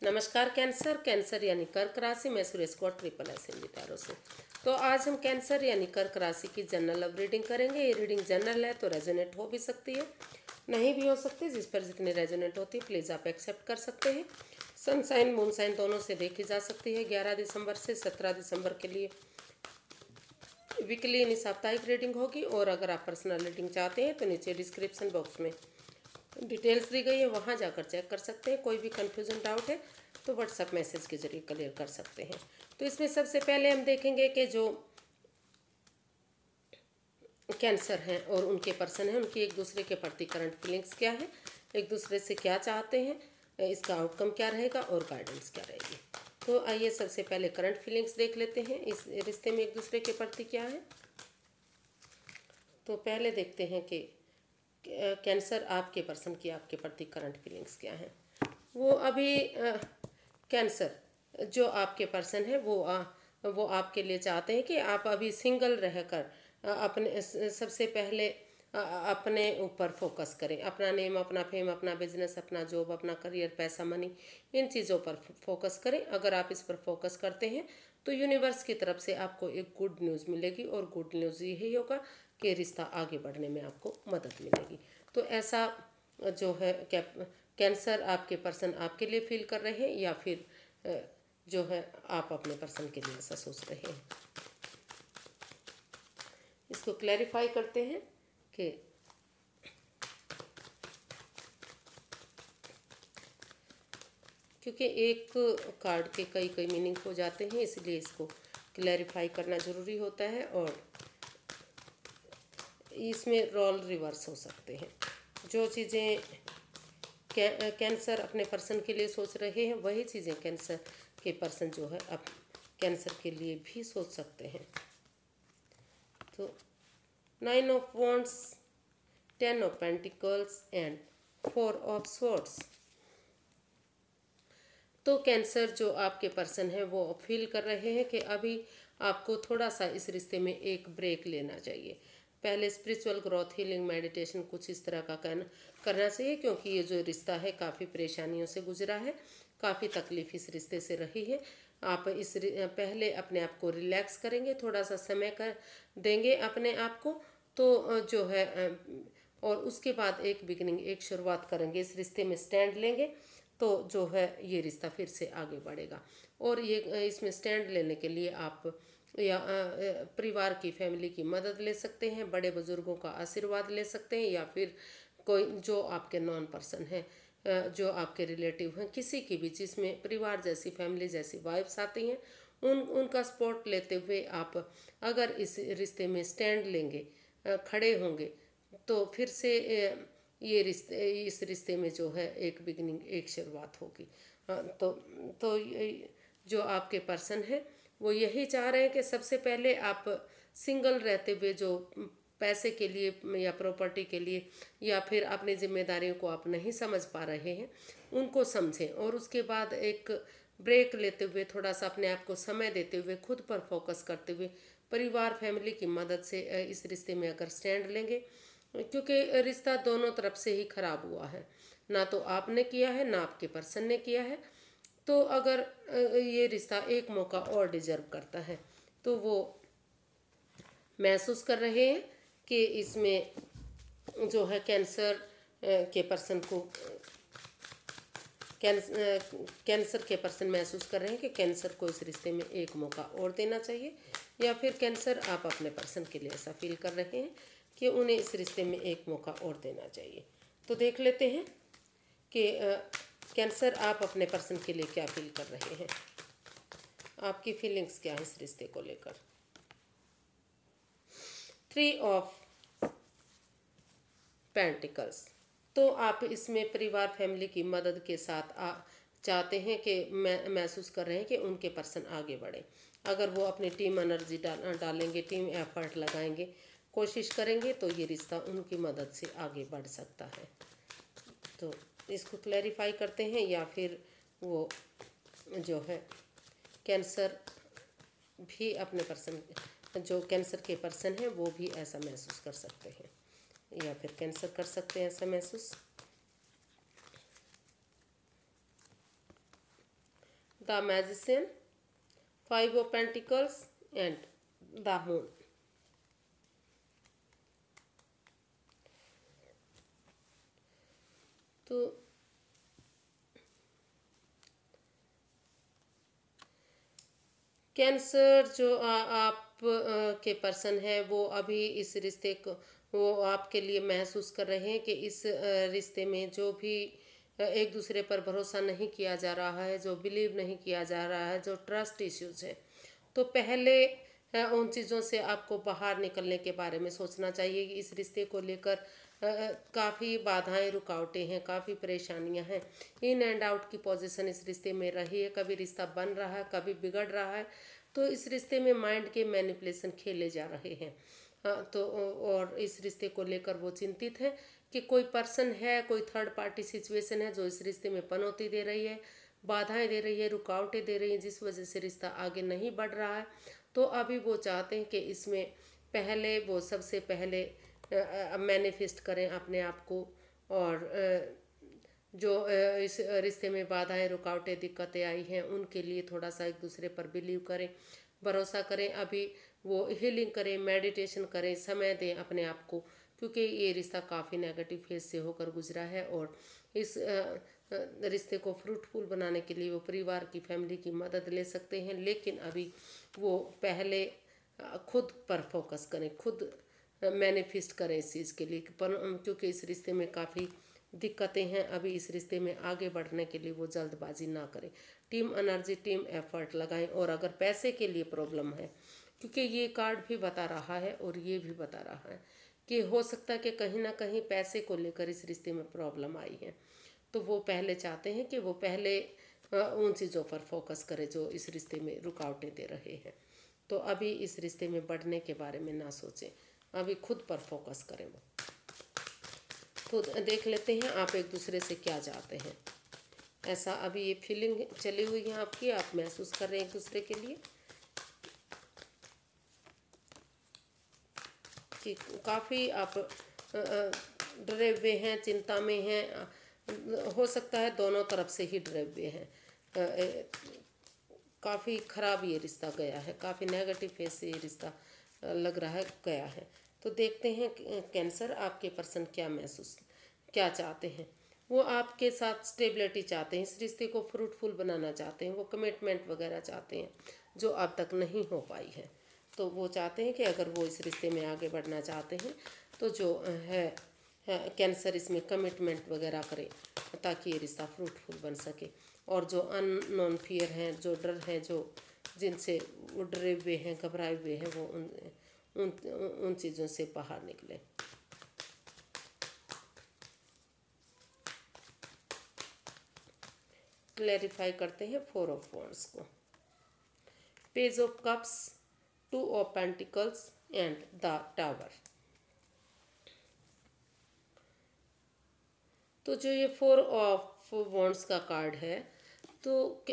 नमस्कार cancer. Cancer यानी कर्क राशि। मैं सुरेश कौर SSS हिंदी टैरो से। तो आज हम कैंसर यानी कर्क राशि की जनरल लव रीडिंग करेंगे। ये रीडिंग जनरल है तो रेजोनेट हो भी सकती है, नहीं भी हो सकती। जिस पर जितनी रेजोनेट होती है प्लीज़ आप एक्सेप्ट कर सकते हैं। सनसाइन मूनसाइन दोनों से देखी जा सकती है। 11 दिसंबर से 17 दिसंबर के लिए वीकली यानी साप्ताहिक रीडिंग होगी। और अगर आप पर्सनल रीडिंग चाहते हैं तो नीचे डिस्क्रिप्शन बॉक्स में डिटेल्स दी गई है, वहाँ जाकर चेक कर सकते हैं। कोई भी कन्फ्यूजन डाउट है तो व्हाट्सएप मैसेज के जरिए क्लियर कर सकते हैं। तो इसमें सबसे पहले हम देखेंगे कि जो कैंसर हैं और उनके पर्सन हैं, उनकी एक दूसरे के प्रति करंट फीलिंग्स क्या है, एक दूसरे से क्या चाहते हैं, इसका आउटकम क्या रहेगा और गाइडेंस क्या रहेगी। तो आइए सबसे पहले करंट फीलिंग्स देख लेते हैं, इस रिश्ते में एक दूसरे के प्रति क्या है। तो पहले देखते हैं कि कैंसर आपके पर्सन की आपके प्रति करंट फीलिंग्स क्या है। वो अभी कैंसर जो आपके पर्सन है वो आपके लिए चाहते हैं कि आप अभी सिंगल रहकर अपने सबसे पहले अपने ऊपर फोकस करें। अपना नेम, अपना फेम, अपना बिजनेस, अपना जॉब, अपना करियर, पैसा, मनी, इन चीज़ों पर फोकस करें। अगर आप इस पर फोकस करते हैं तो यूनिवर्स की तरफ से आपको एक गुड न्यूज़ मिलेगी और गुड न्यूज़ यही होगा कि रिश्ता आगे बढ़ने में आपको मदद मिलेगी। तो ऐसा जो है कैंसर आपके पर्सन आपके लिए फील कर रहे हैं या फिर जो है आप अपने पर्सन के लिए ऐसा सोच रहे हैं। इसको क्लैरिफाई करते हैं कि क्योंकि एक कार्ड के कई कई मीनिंग हो जाते हैं, इसलिए इसको क्लैरिफाई करना ज़रूरी होता है। और इसमें रोल रिवर्स हो सकते हैं। जो चीज़ें कैंसर अपने पर्सन के लिए सोच रहे हैं वही चीज़ें कैंसर के पर्सन जो है अब कैंसर के लिए भी सोच सकते हैं। तो 9 of wands, 10 of pentacles and 4 of swords. तो कैंसर जो आपके पर्सन है वो फील कर रहे हैं कि अभी आपको थोड़ा सा इस रिश्ते में एक ब्रेक लेना चाहिए। पहले स्पिरिचुअल ग्रोथ, हीलिंग, मेडिटेशन कुछ इस तरह का करना चाहिए, क्योंकि ये जो रिश्ता है काफ़ी परेशानियों से गुजरा है, काफ़ी तकलीफ इस रिश्ते से रही है। आप पहले अपने आप को रिलैक्स करेंगे, थोड़ा सा समय कर देंगे अपने आप को, तो जो है और उसके बाद एक बिगिनिंग, एक शुरुआत करेंगे, इस रिश्ते में स्टैंड लेंगे तो जो है ये रिश्ता फिर से आगे बढ़ेगा। और ये इसमें स्टैंड लेने के लिए आप या परिवार की, फैमिली की मदद ले सकते हैं, बड़े बुजुर्गों का आशीर्वाद ले सकते हैं, या फिर कोई जो आपके नॉन पर्सन है, जो आपके रिलेटिव हैं, किसी की भी जिसमें परिवार जैसी, फैमिली जैसी वाइब्स आती हैं, उनका सपोर्ट लेते हुए आप अगर इस रिश्ते में स्टैंड लेंगे, खड़े होंगे, तो फिर से ये रिश्ते, इस रिश्ते में जो है एक बिगनिंग, एक शुरुआत होगी। तो जो आपके पर्सन है वो यही चाह रहे हैं कि सबसे पहले आप सिंगल रहते हुए जो पैसे के लिए या प्रॉपर्टी के लिए या फिर अपनी जिम्मेदारियों को आप नहीं समझ पा रहे हैं उनको समझें, और उसके बाद एक ब्रेक लेते हुए, थोड़ा सा अपने आप को समय देते हुए, खुद पर फोकस करते हुए, परिवार, फैमिली की मदद से इस रिश्ते में अगर स्टैंड लेंगे, क्योंकि रिश्ता दोनों तरफ से ही खराब हुआ है, ना तो आपने किया है ना आपके पर्सन ने किया है। तो अगर ये रिश्ता एक मौका और डिजर्व करता है तो वो महसूस कर रहे हैं कि इसमें जो है कैंसर के पर्सन को कैंसर के पर्सन महसूस कर रहे हैं कि कैंसर को इस रिश्ते में एक मौका और देना चाहिए, या फिर कैंसर आप अपने पर्सन के लिए ऐसा फील कर रहे हैं कि उन्हें इस रिश्ते में एक मौका और देना चाहिए। तो देख लेते हैं कि कैंसर आप अपने पर्सन के लिए क्या फील कर रहे हैं, आपकी फीलिंग्स क्या है इस रिश्ते को लेकर। 3 ऑफ पेंटिकल्स। तो आप इसमें परिवार, फैमिली की मदद के साथ चाहते हैं कि महसूस कर रहे हैं कि उनके पर्सन आगे बढ़े। अगर वो अपनी टीम एनर्जी डालेंगे, टीम एफर्ट लगाएंगे, कोशिश करेंगे, तो ये रिश्ता उनकी मदद से आगे बढ़ सकता है। तो इसको क्लैरिफाई करते हैं, या फिर वो जो है कैंसर भी अपने पर्सन, जो कैंसर के पर्सन हैं वो भी ऐसा महसूस कर सकते हैं, या फिर कैंसर कर सकते हैं ऐसा महसूस। The magician, 5 of pentacles and the moon. तो कैंसर जो आप के पर्सन है वो अभी इस रिश्ते को वो आपके लिए महसूस कर रहे हैं कि इस रिश्ते में जो भी एक दूसरे पर भरोसा नहीं किया जा रहा है, जो बिलीव नहीं किया जा रहा है, जो ट्रस्ट इश्यूज है, तो पहले उन चीज़ों से आपको बाहर निकलने के बारे में सोचना चाहिए कि इस रिश्ते को लेकर काफ़ी बाधाएं रुकावटें हैं, काफ़ी परेशानियां हैं। इन एंड आउट की पोजीशन इस रिश्ते में रही है, कभी रिश्ता बन रहा है, कभी बिगड़ रहा है। तो इस रिश्ते में माइंड के मैनिपुलेशन खेले जा रहे हैं। तो और इस रिश्ते को लेकर वो चिंतित है कि कोई पर्सन है, कोई थर्ड पार्टी सिचुएशन है जो इस रिश्ते में पनौती दे रही है, बाधाएं दे रही है, रुकावटें दे रही हैं, जिस वजह से रिश्ता आगे नहीं बढ़ रहा है। तो अभी वो चाहते हैं कि इसमें पहले वो सबसे पहले मैनिफेस्ट करें अपने आप को, और जो इस रिश्ते में बाधाएं रुकावटें दिक्कतें आई हैं उनके लिए थोड़ा सा एक दूसरे पर बिलीव करें, भरोसा करें। अभी वो हीलिंग करें, मेडिटेशन करें, समय दें अपने आप को, क्योंकि ये रिश्ता काफ़ी नेगेटिव फेज से होकर गुजरा है। और इस रिश्ते को फ्रूटफुल बनाने के लिए वो परिवार की, फैमिली की मदद ले सकते हैं, लेकिन अभी वो पहले खुद पर फोकस करें, खुद मैनिफेस्ट करें इस चीज़ के लिए, क्योंकि इस रिश्ते में काफ़ी दिक्कतें हैं। अभी इस रिश्ते में आगे बढ़ने के लिए वो जल्दबाजी ना करें, टीम एनर्जी, टीम एफर्ट लगाएं। और अगर पैसे के लिए प्रॉब्लम है, क्योंकि ये कार्ड भी बता रहा है और ये भी बता रहा है कि हो सकता है कि कहीं ना कहीं पैसे को लेकर इस रिश्ते में प्रॉब्लम आई है, तो वो पहले चाहते हैं कि वो पहले उन चीज़ों पर फोकस करें जो इस रिश्ते में रुकावटें दे रहे हैं। तो अभी इस रिश्ते में बढ़ने के बारे में ना सोचें, अभी खुद पर फोकस करें वो। तो देख लेते हैं आप एक दूसरे से क्या चाहते हैं। ऐसा अभी ये फीलिंग चली हुई है आपकी, आप महसूस कर रहे हैं एक दूसरे के लिए कि काफ़ी आप डरे हुए हैं, चिंता में हैं। हो सकता है दोनों तरफ से ही डरे हुए हैं। काफ़ी ख़राब ये रिश्ता गया है, काफ़ी नेगेटिव फेज से ये रिश्ता लग रहा है गया है। तो देखते हैं कैंसर आपके पर्सन क्या चाहते हैं। वो आपके साथ स्टेबिलिटी चाहते हैं, इस रिश्ते को फ्रूटफुल बनाना चाहते हैं, वो कमिटमेंट वगैरह चाहते हैं जो अब तक नहीं हो पाई है। तो वो चाहते हैं कि अगर वो इस रिश्ते में आगे बढ़ना चाहते हैं तो जो है कैंसर इसमें कमिटमेंट वगैरह करे ताकि ये रिश्ता फ्रूटफुल बन सके। और जो अननोन फियर हैं, जो डर हैं, जो जिनसे वो डरे हुए हैं, घबराए हुए हैं, वो उन चीज़ों से बाहर निकले। क्लैरिफाई करते हैं 4 ऑफ वॉन्ड्स को। Page of cups, 2 of pentacles and the tower. तो जो ये 4 ऑफ वॉन्ड्स का कार्ड है, तो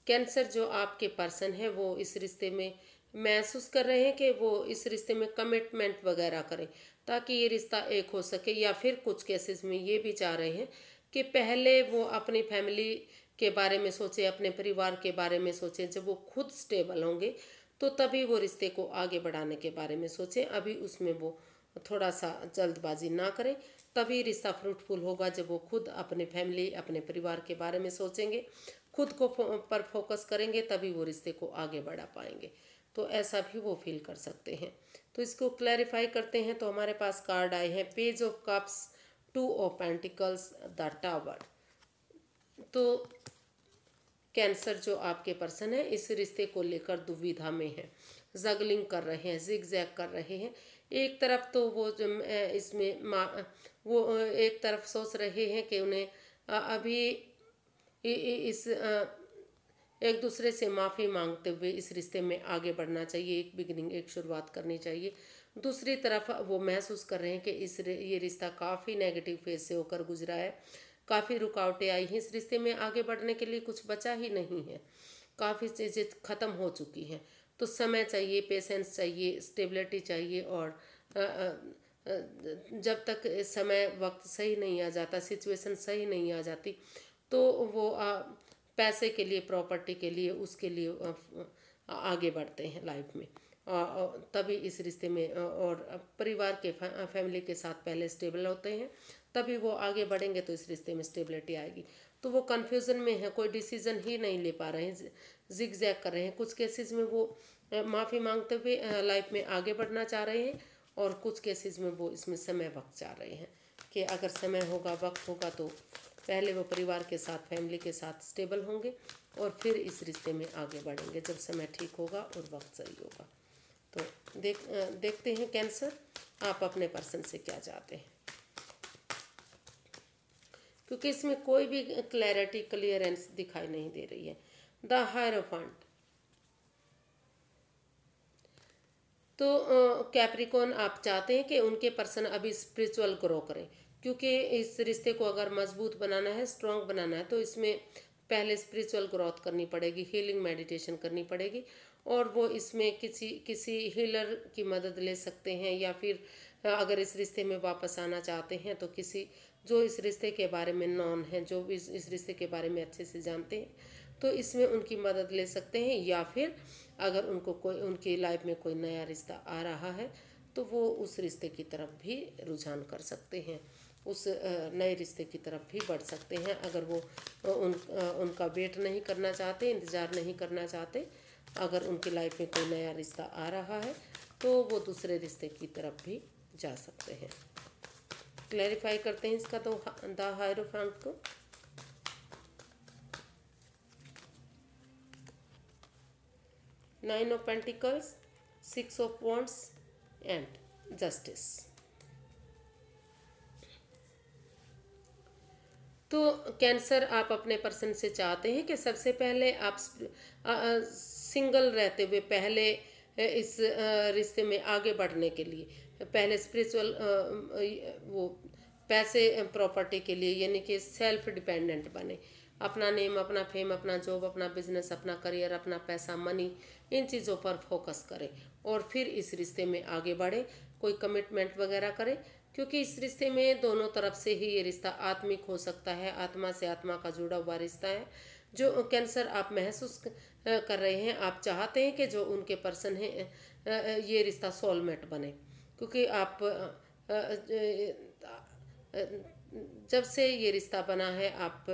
कैंसर जो आपके पर्सन है वो इस रिश्ते में महसूस कर रहे हैं कि वो इस रिश्ते में कमिटमेंट वगैरह करें ताकि ये रिश्ता एक हो सके, या फिर कुछ केसेस में ये भी चाह रहे हैं कि पहले वो अपनी फैमिली के बारे में सोचें, अपने परिवार के बारे में सोचें। जब वो खुद स्टेबल होंगे तो तभी वो रिश्ते को आगे बढ़ाने के बारे में सोचें। अभी उसमें वो थोड़ा सा जल्दबाजी ना करें, तभी रिश्ता फ्रूटफुल होगा जब वो खुद अपने फैमिली, अपने परिवार के बारे में सोचेंगे, खुद को पर फोकस करेंगे, तभी वो रिश्ते को आगे बढ़ा पाएंगे। तो ऐसा भी वो फील कर सकते हैं। तो इसको क्लैरिफाई करते हैं। तो हमारे पास कार्ड आए हैं page of cups, 2 of pentacles, the tower. तो कैंसर जो आपके पर्सन है इस रिश्ते को लेकर दुविधा में है, जगलिंग कर रहे हैं, जिग जैग कर रहे हैं। एक तरफ तो वो जो इसमें वो एक तरफ सोच रहे हैं कि उन्हें अभी इस एक दूसरे से माफ़ी मांगते हुए इस रिश्ते में आगे बढ़ना चाहिए, एक बिगिनिंग, एक शुरुआत करनी चाहिए। दूसरी तरफ वो महसूस कर रहे हैं कि ये रिश्ता काफ़ी नेगेटिव फेज से होकर गुजरा है, काफ़ी रुकावटें आई हैं, इस रिश्ते में आगे बढ़ने के लिए कुछ बचा ही नहीं है, काफ़ी चीज़ें ख़त्म हो चुकी हैं। तो समय चाहिए, पेशेंस चाहिए, स्टेबिलिटी चाहिए। और जब तक समय वक्त सही नहीं आ जाता, सिचुएशन सही नहीं आ जाती, तो वो पैसे के लिए, प्रॉपर्टी के लिए, उसके लिए आगे बढ़ते हैं लाइफ में। तभी इस रिश्ते में और परिवार के फैमिली के साथ पहले स्टेबल होते हैं, तभी वो आगे बढ़ेंगे तो इस रिश्ते में स्टेबिलिटी आएगी। तो वो कन्फ्यूज़न में है, कोई डिसीजन ही नहीं ले पा रहे हैं, जिग जैग कर रहे हैं। कुछ केसेस में वो माफ़ी मांगते हुए लाइफ में आगे बढ़ना चाह रहे हैं, और कुछ केसेस में वो इसमें समय वक्त चाह रहे हैं कि अगर समय होगा, वक्त होगा, तो पहले वो परिवार के साथ, फैमिली के साथ स्टेबल होंगे और फिर इस रिश्ते में आगे बढ़ेंगे जब समय ठीक होगा और वक्त सही होगा। तो देखते हैं कैंसर, आप अपने पर्सन से क्या चाहते हैं, क्योंकि इसमें कोई भी क्लैरिटी, क्लियरेंस दिखाई नहीं दे रही है। द हायरोफेंट, तो कैप्रिकॉर्न आप चाहते हैं कि उनके पर्सन अभी स्पिरिचुअल ग्रो करें, क्योंकि इस रिश्ते को अगर मजबूत बनाना है, स्ट्रॉन्ग बनाना है, तो इसमें पहले स्पिरिचुअल ग्रोथ करनी पड़ेगी, हीलिंग मेडिटेशन करनी पड़ेगी। और वो इसमें किसी किसी हीलर की मदद ले सकते हैं, या फिर अगर इस रिश्ते में वापस आना चाहते हैं तो किसी जो इस रिश्ते के बारे में नॉन है, जो भी इस रिश्ते के बारे में अच्छे से जानते हैं, तो इसमें उनकी मदद ले सकते हैं। या फिर अगर उनको कोई, उनकी लाइफ में कोई नया रिश्ता आ रहा है, तो वो उस रिश्ते की तरफ भी रुझान कर सकते हैं, उस नए रिश्ते की तरफ भी बढ़ सकते हैं। अगर वो उनका वेट नहीं करना चाहते, इंतज़ार नहीं करना चाहते, अगर उनकी लाइफ में कोई नया रिश्ता आ रहा है, तो वो दूसरे रिश्ते की तरफ भी जा सकते हैं। क्लैरिफाई करते हैं इसका, तो द हायरोफेंट को। Nine of pentacles, six of wands and justice. तो कैंसर, आप अपने पर्सन से चाहते हैं कि सबसे पहले आप सिंगल रहते हुए पहले इस रिश्ते में आगे बढ़ने के लिए पहले स्पिरिचुअल वो पैसे, प्रॉपर्टी के लिए, यानी कि सेल्फ डिपेंडेंट बने। अपना नेम, अपना फेम, अपना जॉब, अपना बिजनेस, अपना करियर, अपना पैसा, मनी, इन चीज़ों पर फोकस करें और फिर इस रिश्ते में आगे बढ़े, कोई कमिटमेंट वगैरह करें। क्योंकि इस रिश्ते में दोनों तरफ से ही ये रिश्ता आत्मिक हो सकता है, आत्मा से आत्मा का जुड़ा हुआ रिश्ता है। जो कैंसर आप महसूस कर रहे हैं, आप चाहते हैं कि जो उनके पर्सन हैं ये रिश्ता सोलमेट बने, क्योंकि आप जब से ये रिश्ता बना है, आप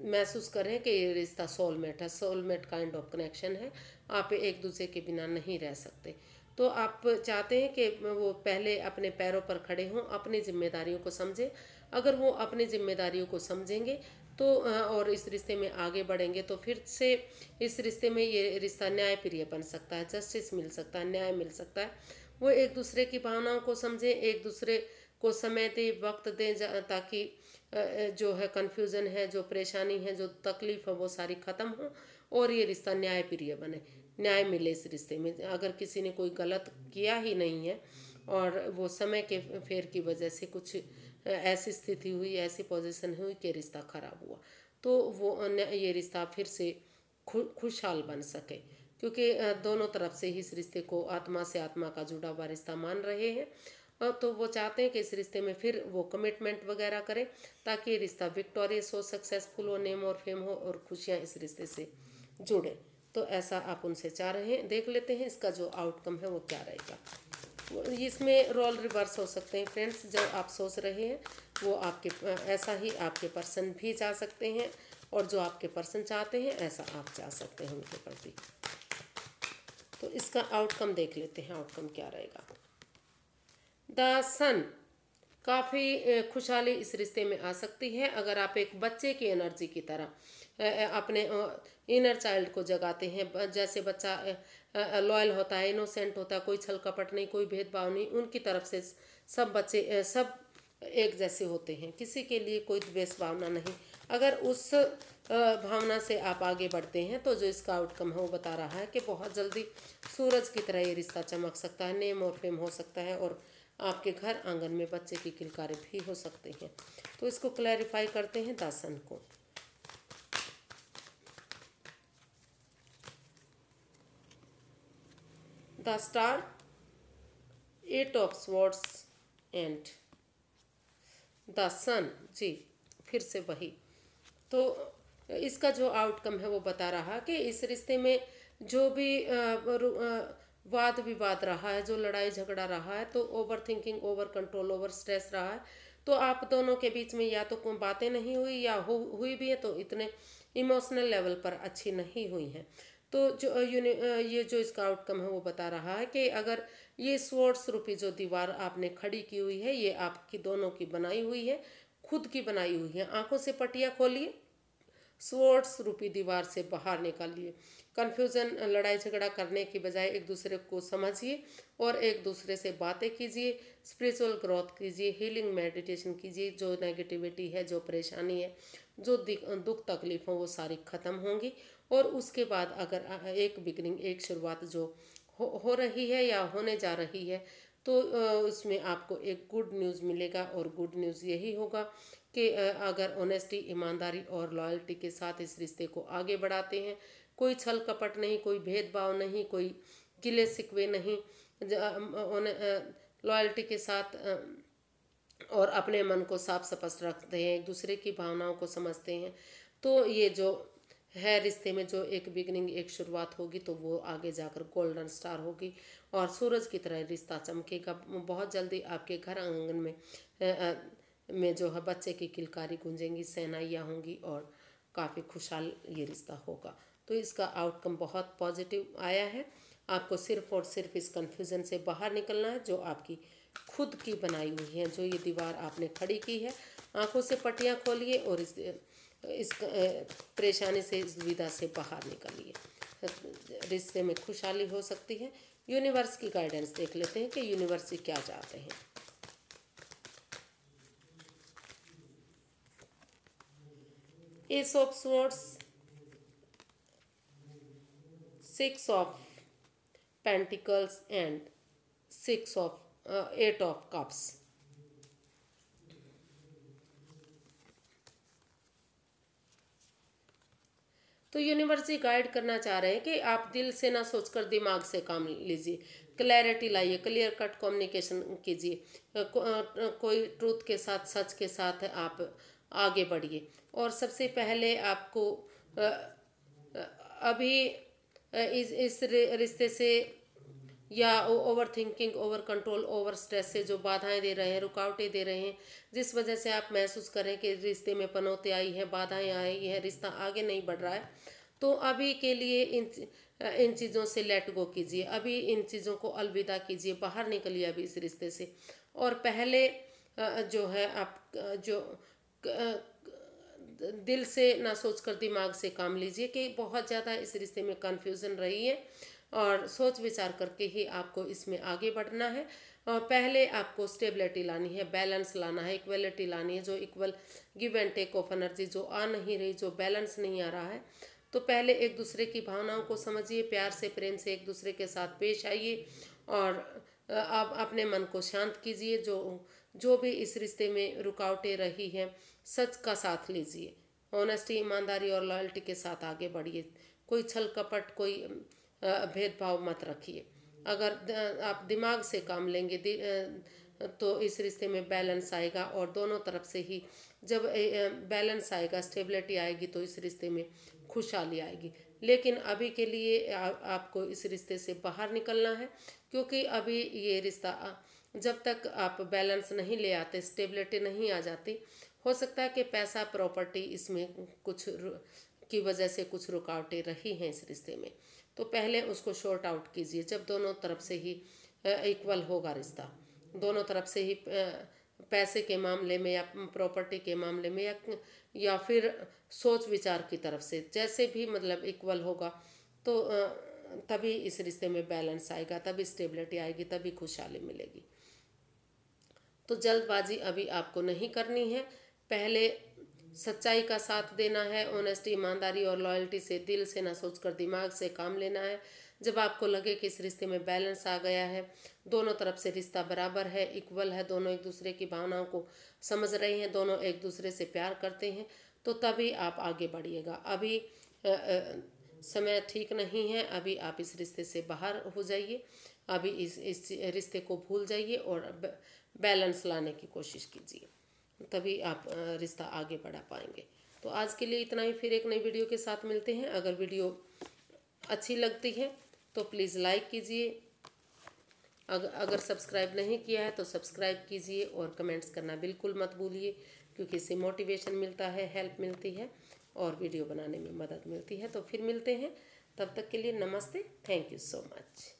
महसूस कर रहे हैं कि ये रिश्ता सोलमेट है, सोलमेट काइंड ऑफ कनेक्शन है, आप एक दूसरे के बिना नहीं रह सकते। तो आप चाहते हैं कि वो पहले अपने पैरों पर खड़े हों, अपनी जिम्मेदारियों को समझें। अगर वो अपनी जिम्मेदारियों को समझेंगे तो और इस रिश्ते में आगे बढ़ेंगे, तो फिर से इस रिश्ते में ये रिश्ता न्यायप्रिय बन सकता है, जस्टिस मिल सकता है, न्याय मिल सकता है। वो एक दूसरे की भावनाओं को समझें, एक दूसरे को समय दें, वक्त दें, ताकि जो है कन्फ्यूज़न है, जो परेशानी है, जो तकलीफ़ है, वो सारी ख़त्म हो और ये रिश्ता न्यायप्रिय बने, न्याय मिले इस रिश्ते में। अगर किसी ने कोई गलत किया ही नहीं है और वो समय के फेर की वजह से कुछ ऐसी स्थिति हुई, ऐसी पोजीशन हुई कि रिश्ता ख़राब हुआ, तो वो ये रिश्ता फिर से खुशहाल बन सके, क्योंकि दोनों तरफ से ही इस रिश्ते को आत्मा से आत्मा का जुड़ा हुआ रिश्ता मान रहे हैं। तो वो चाहते हैं कि इस रिश्ते में फिर वो कमिटमेंट वगैरह करें, ताकि ये रिश्ता विक्टोरियस हो, सक्सेसफुल हो, नेम और फेम हो और खुशियाँ इस रिश्ते से जुड़े। तो ऐसा आप उनसे चाह रहे हैं। देख लेते हैं इसका जो आउटकम है वो क्या रहेगा। इसमें रोल रिवर्स हो सकते हैं फ्रेंड्स, जो आप सोच रहे हैं वो आपके ऐसा ही आपके पर्सन भी चाह सकते हैं, और जो आपके पर्सन चाहते हैं ऐसा आप चाह सकते हैं उनके प्रति। तो इसका आउटकम देख लेते हैं, आउटकम क्या रहेगा। द सन, काफ़ी खुशहाली इस रिश्ते में आ सकती है अगर आप एक बच्चे की एनर्जी की तरह अपने इनर चाइल्ड को जगाते हैं। जैसे बच्चा लॉयल होता है, इनोसेंट होता है, कोई छल कपट नहीं, कोई भेदभाव नहीं, उनकी तरफ से सब बच्चे सब एक जैसे होते हैं, किसी के लिए कोई द्वेष भावना नहीं। अगर उस भावना से आप आगे बढ़ते हैं तो जो इसका आउटकम है वो बता रहा है कि बहुत जल्दी सूरज की तरह ये रिश्ता चमक सकता है, नेम और फेम हो सकता है, और आपके घर आंगन में बच्चे की किलकारे भी हो सकते हैं। तो इसको क्लैरिफाई करते हैं द सन को। The star, eight of swords and the sun, जी फिर से वही। तो इसका जो आउटकम है वो बता रहा कि इस रिश्ते में जो भी वाद विवाद रहा है, जो लड़ाई झगड़ा रहा है, तो over thinking, over control, over stress रहा है, तो आप दोनों के बीच में या तो कोई बातें नहीं हुई या हुई भी है तो इतने इमोशनल लेवल पर अच्छी नहीं हुई हैं। तो जो ये जो इसका आउटकम है वो बता रहा है कि अगर ये स्वॉर्ड्स रूपी जो दीवार आपने खड़ी की हुई है, ये आपकी दोनों की बनाई हुई है, खुद की बनाई हुई है। आंखों से पट्टियां खोलिए, स्वॉर्ड्स रूपी दीवार से बाहर निकालिए। कन्फ्यूजन, लड़ाई झगड़ा करने की बजाय एक दूसरे को समझिए और एक दूसरे से बातें कीजिए, स्पिरिचुअल ग्रोथ कीजिए, हीलिंग मेडिटेशन कीजिए। जो नेगेटिविटी है, जो परेशानी है, जो दुख तकलीफ हो, वो सारी ख़त्म होंगी। और उसके बाद अगर एक बिगनिंग, एक शुरुआत जो हो रही है या होने जा रही है, तो उसमें आपको एक गुड न्यूज़ मिलेगा। और गुड न्यूज़ यही होगा कि अगर ऑनेस्टी, ईमानदारी और लॉयल्टी के साथ इस रिश्ते को आगे बढ़ाते हैं, कोई छल कपट नहीं, कोई भेदभाव नहीं, कोई गिले शिकवे नहीं, लॉयल्टी के साथ और अपने मन को साफ स्पष्ट रखते हैं, एक दूसरे की भावनाओं को समझते हैं, तो ये जो है रिश्ते में जो एक बिगनिंग, एक शुरुआत होगी, तो वो आगे जाकर गोल्डन स्टार होगी और सूरज की तरह रिश्ता चमकेगा। बहुत जल्दी आपके घर आंगन में जो है बच्चे की किलकारी गूंजेंगी, सहनाइयाँ होंगी और काफ़ी खुशहाल ये रिश्ता होगा। तो इसका आउटकम बहुत पॉजिटिव आया है। आपको सिर्फ और सिर्फ इस कन्फ्यूज़न से बाहर निकलना है जो आपकी खुद की बनाई हुई है, जो ये दीवार आपने खड़ी की है। आंखों से पट्टियाँ खोलिए और इस परेशानी से, इस दुविधा से बाहर निकलिए। रिश्ते में खुशहाली हो सकती है। यूनिवर्स की गाइडेंस देख लेते हैं कि यूनिवर्स जी क्या चाहते हैं। S of swords, 6 of pentacles and 8 of cups. तो यूनिवर्स गाइड करना चाह रहे हैं कि आप दिल से ना सोचकर दिमाग से काम लीजिए, क्लैरिटी लाइए, क्लियर कट कम्युनिकेशन कीजिए, कोई ट्रूथ के साथ, सच के साथ आप आगे बढ़िए। और सबसे पहले आपको अभी इस रिश्ते से या over thinking, over control, over stress से जो बाधाएं दे रहे हैं, रुकावटें दे रहे हैं, जिस वजह से आप महसूस करें कि रिश्ते में पनौती आई है, बाधाएं आई हैं, रिश्ता आगे नहीं बढ़ रहा है, तो अभी के लिए इन चीज़ों से लेट गो कीजिए। अभी इन चीज़ों को अलविदा कीजिए, बाहर निकलिए अभी इस रिश्ते से। और पहले जो है आप जो दिल से ना सोचकर दिमाग से काम लीजिए कि बहुत ज़्यादा इस रिश्ते में कन्फ्यूज़न रही है और सोच विचार करके ही आपको इसमें आगे बढ़ना है। और पहले आपको स्टेबिलिटी लानी है, बैलेंस लाना है, इक्वलिटी लानी है, जो equal give and take of energy जो आ नहीं रही, जो बैलेंस नहीं आ रहा है। तो पहले एक दूसरे की भावनाओं को समझिए, प्यार से, प्रेम से एक दूसरे के साथ पेश आइए और आप अपने मन को शांत कीजिए। जो भी इस रिश्ते में रुकावटें रही हैं, सच का साथ लीजिए, ऑनेस्टी, ईमानदारी और लॉयल्टी के साथ आगे बढ़िए। कोई छल कपट, कोई भेदभाव मत रखिए। अगर आप दिमाग से काम लेंगे तो इस रिश्ते में बैलेंस आएगा और दोनों तरफ से ही जब बैलेंस आएगा, स्टेबिलिटी आएगी, तो इस रिश्ते में खुशहाली आएगी। लेकिन अभी के लिए आपको इस रिश्ते से बाहर निकलना है, क्योंकि अभी ये रिश्ता जब तक आप बैलेंस नहीं ले आते, स्टेबिलिटी नहीं आ जाती, हो सकता है कि पैसा, प्रॉपर्टी, इसमें कुछ की वजह से कुछ रुकावटें रही हैं इस रिश्ते में। तो पहले उसको शॉर्ट आउट कीजिए। जब दोनों तरफ से ही इक्वल होगा रिश्ता, दोनों तरफ से ही पैसे के मामले में या प्रॉपर्टी के मामले में या फिर सोच विचार की तरफ से, जैसे भी मतलब इक्वल होगा, तो तभी इस रिश्ते में बैलेंस आएगा, तभी स्टेबिलिटी आएगी, तभी खुशहाली मिलेगी। तो जल्दबाजी अभी आपको नहीं करनी है। पहले सच्चाई का साथ देना है, ऑनेस्टी, ईमानदारी और लॉयल्टी से, दिल से ना सोचकर दिमाग से काम लेना है। जब आपको लगे कि इस रिश्ते में बैलेंस आ गया है, दोनों तरफ से रिश्ता बराबर है, इक्वल है, दोनों एक दूसरे की भावनाओं को समझ रहे हैं, दोनों एक दूसरे से प्यार करते हैं, तो तभी आप आगे बढ़िएगा। अभी समय ठीक नहीं है, अभी आप इस रिश्ते से बाहर हो जाइए, अभी इस रिश्ते को भूल जाइए और बैलेंस लाने की कोशिश कीजिए, तभी आप रिश्ता आगे बढ़ा पाएंगे। तो तो आज के लिए इतना ही, फिर एक नई वीडियो के साथ मिलते हैं। अगर वीडियो अच्छी लगती है तो प्लीज़ लाइक कीजिए, अगर सब्सक्राइब नहीं किया है तो सब्सक्राइब कीजिए और कमेंट्स करना बिल्कुल मत भूलिए, क्योंकि इससे मोटिवेशन मिलता है, हेल्प मिलती है और वीडियो बनाने में मदद मिलती है। तो फिर मिलते हैं, तब तक के लिए नमस्ते, थैंक यू सो मच।